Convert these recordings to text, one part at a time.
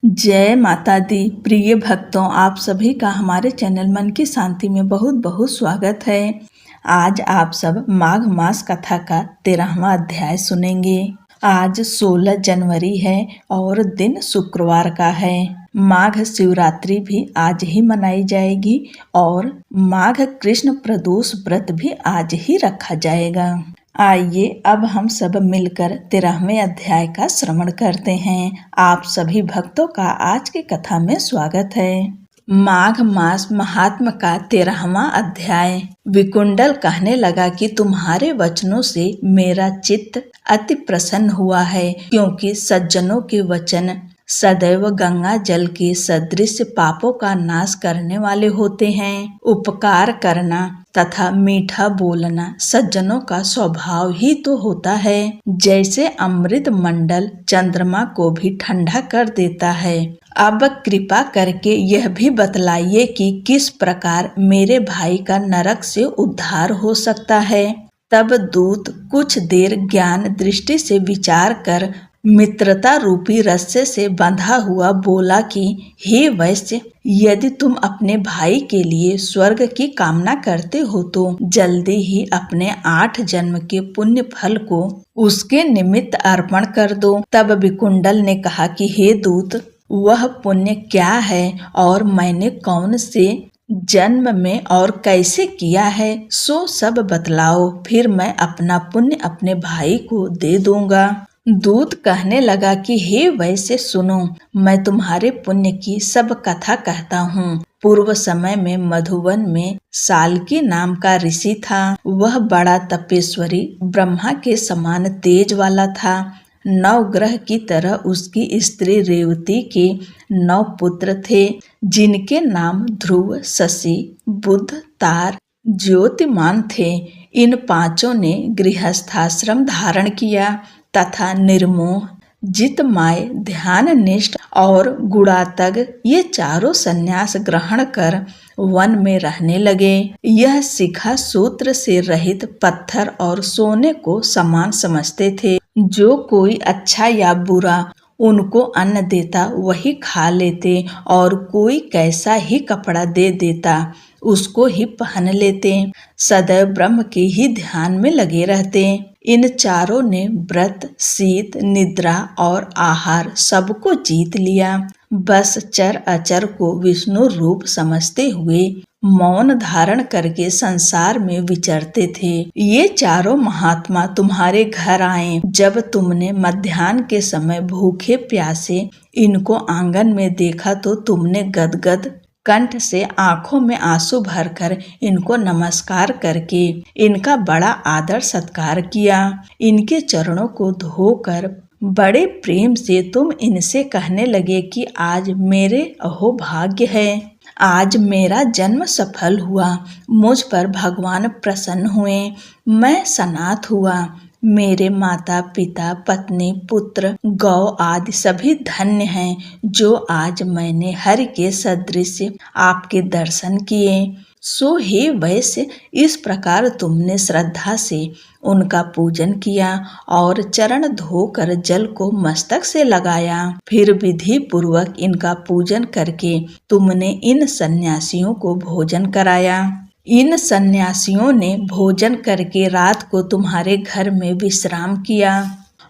जय माता दी। प्रिय भक्तों, आप सभी का हमारे चैनल मन की शांति में बहुत बहुत स्वागत है। आज आप सब माघ मास कथा का 13वां अध्याय सुनेंगे। आज 16 जनवरी है और दिन शुक्रवार का है। माघ शिवरात्रि भी आज ही मनाई जाएगी और माघ कृष्ण प्रदोष व्रत भी आज ही रखा जाएगा। आइए अब हम सब मिलकर 13वें अध्याय का श्रवण करते हैं। आप सभी भक्तों का आज की कथा में स्वागत है। माघ मास महात्म का 13वां अध्याय। विकुंडल कहने लगा कि तुम्हारे वचनों से मेरा चित्त अति प्रसन्न हुआ है, क्योंकि सज्जनों के वचन सदैव गंगा जल के सदृश पापों का नाश करने वाले होते हैं। उपकार करना तथा मीठा बोलना सज्जनों का स्वभाव ही तो होता है। जैसे अमृत मंडल चंद्रमा को भी ठंडा कर देता है। अब कृपा करके यह भी बतलाइए कि किस प्रकार मेरे भाई का नरक से उद्धार हो सकता है। तब दूत कुछ देर ज्ञान दृष्टि से विचार कर मित्रता रूपी रस्से से बंधा हुआ बोला कि हे वैश्य, यदि तुम अपने भाई के लिए स्वर्ग की कामना करते हो तो जल्दी ही अपने 8 जन्म के पुण्य फल को उसके निमित्त अर्पण कर दो। तब विकुंडल ने कहा कि हे दूत, वह पुण्य क्या है और मैंने कौन से जन्म में और कैसे किया है, सो सब बतलाओ, फिर मैं अपना पुण्य अपने भाई को दे दूंगा। दूत कहने लगा कि हे वैश्य सुनो, मैं तुम्हारे पुण्य की सब कथा कहता हूँ। पूर्व समय में मधुवन में साल्की नाम का ऋषि था। वह बड़ा तपेश्वरी ब्रह्मा के समान तेज वाला था। 9 ग्रह की तरह उसकी स्त्री रेवती के 9 पुत्र थे, जिनके नाम ध्रुव, शशि, बुध, तार, ज्योतिमान थे। इन 5 ने गृहस्थाश्रम धारण किया तथा निर्मोह, जितमाय, ध्याननिष्ठ और गुणातग ये चारों संन्यास ग्रहण कर वन में रहने लगे। यह शिखा सूत्र से रहित पत्थर और सोने को समान समझते थे। जो कोई अच्छा या बुरा उनको अन्न देता वही खा लेते, और कोई कैसा ही कपड़ा दे देता उसको ही पहन लेते। सदैव ब्रह्म के ही ध्यान में लगे रहते। इन चारों ने व्रत, शीत, निद्रा और आहार सबको जीत लिया। बस चर अचर को विष्णु रूप समझते हुए मौन धारण करके संसार में विचरते थे। ये चारों महात्मा तुम्हारे घर आए। जब तुमने मध्याह्न के समय भूखे प्यासे इनको आंगन में देखा तो तुमने गदगद कंठ से आंखों में आंसू भरकर इनको नमस्कार करके इनका बड़ा आदर सत्कार किया। इनके चरणों को धोकर बड़े प्रेम से तुम इनसे कहने लगे कि आज मेरे अहो भाग्य है, आज मेरा जन्म सफल हुआ, मुझ पर भगवान प्रसन्न हुए, मैं सनाथ हुआ, मेरे माता पिता पत्नी पुत्र गौ आदि सभी धन्य हैं, जो आज मैंने हरि के सदृश आपके दर्शन किए। सो हे वैश्य, इस प्रकार तुमने श्रद्धा से उनका पूजन किया और चरण धोकर जल को मस्तक से लगाया। फिर विधि पूर्वक इनका पूजन करके तुमने इन सन्यासियों को भोजन कराया। इन सन्यासियों ने भोजन करके रात को तुम्हारे घर में विश्राम किया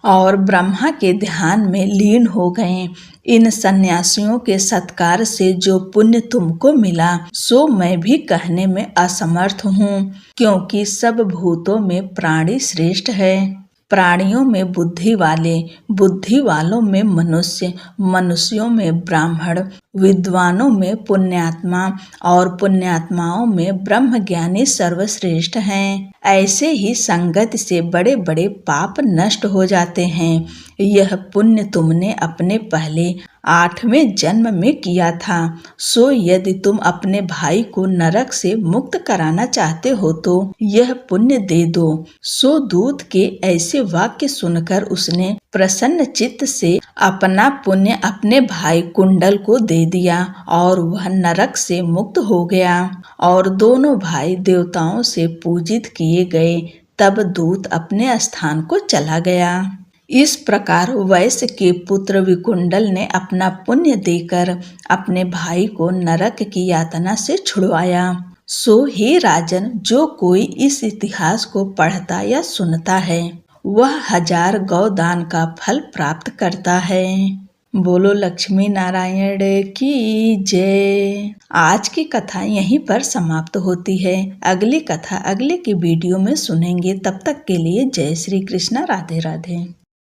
और ब्रह्मा के ध्यान में लीन हो गए। इन सन्यासियों के सत्कार से जो पुण्य तुमको मिला सो मैं भी कहने में असमर्थ हूँ, क्योंकि सब भूतों में प्राणी श्रेष्ठ है। प्राणियों में बुद्धि वाले, बुद्धि वालों में मनुष्य, मनुष्यों में ब्राह्मण, विद्वानों में पुण्यात्मा और पुण्यात्माओं में ब्रह्मज्ञानी सर्वश्रेष्ठ हैं। ऐसे ही संगति से बड़े बड़े पाप नष्ट हो जाते हैं। यह पुण्य तुमने अपने पहले 8वें जन्म में किया था। सो यदि तुम अपने भाई को नरक से मुक्त कराना चाहते हो तो यह पुण्य दे दो। सो दूत के ऐसे वाक्य सुनकर उसने प्रसन्न चित्त से अपना पुण्य अपने भाई कुंडल को दे दिया और वह नरक से मुक्त हो गया और दोनों भाई देवताओं से पूजित किए गए। तब दूत अपने स्थान को चला गया। इस प्रकार वैश्य के पुत्र विकुंडल ने अपना पुण्य देकर अपने भाई को नरक की यातना से छुड़वाया। सो हे राजन, जो कोई इस इतिहास को पढ़ता या सुनता है वह 1000 गौदान का फल प्राप्त करता है। बोलो लक्ष्मी नारायण की जय। आज की कथा यहीं पर समाप्त होती है। अगली कथा अगले की वीडियो में सुनेंगे। तब तक के लिए जय श्री कृष्ण, राधे राधे।